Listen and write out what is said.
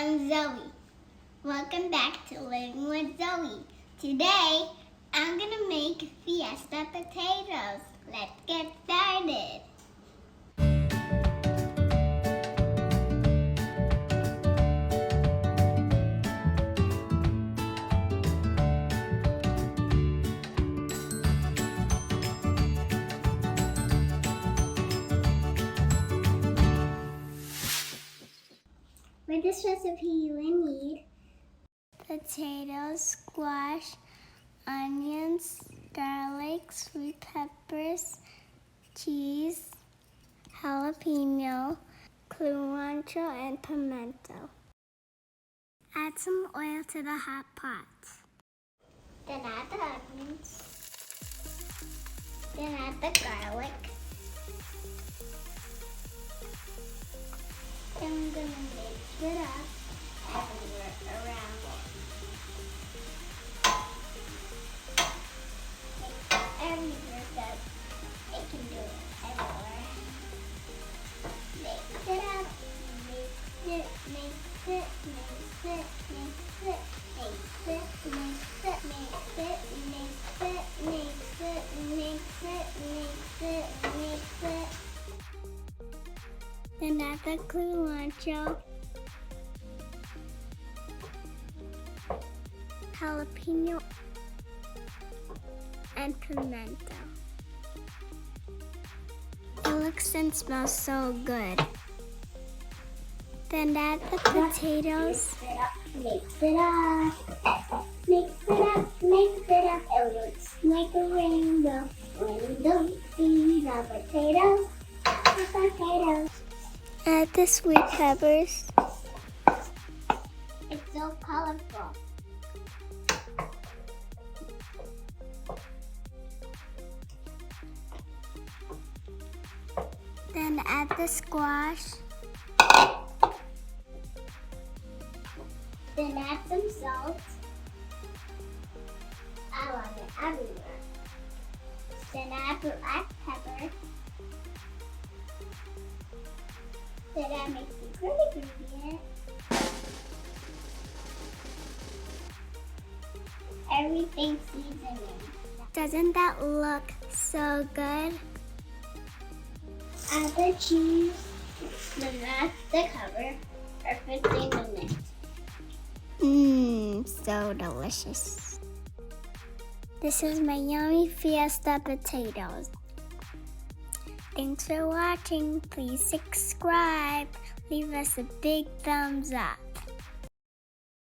I'm Zoe. Welcome back to Living with Zoe. Today, I'm gonna make Fiesta Potatoes. Let's get started. For this recipe, you will need potatoes, squash, onions, garlic, sweet peppers, cheese, jalapeno, cilantro, and pimento. Add some oil to the hot pot. Then add the onions. Then add the garlic. Then I'm going to mix it up everywhere around. Everywhere that it can do it everywhere. Mix it up. Mix it, mix it, mix it, mix it, mix it, mix it, mix it, mix it, mix it, mix it, mix it, mix it. Then add the cilantro, jalapeno, and pimento. It looks and smells so good. Then add the potatoes. Mix it up, mix it up, mix it up. It looks like a rainbow when you see the potatoes. Potatoes. Add the sweet peppers. It's so colorful. Then add the squash. Then add some salt. I want it everywhere. Then add black pepper. So that makes it really ingredient. Everything seasoning. Doesn't that look so good? Add the cheese, then that's the cover for 15 minutes. So delicious. This is my yummy Fiesta potatoes. Thanks for watching. Please subscribe. Leave us a big thumbs up.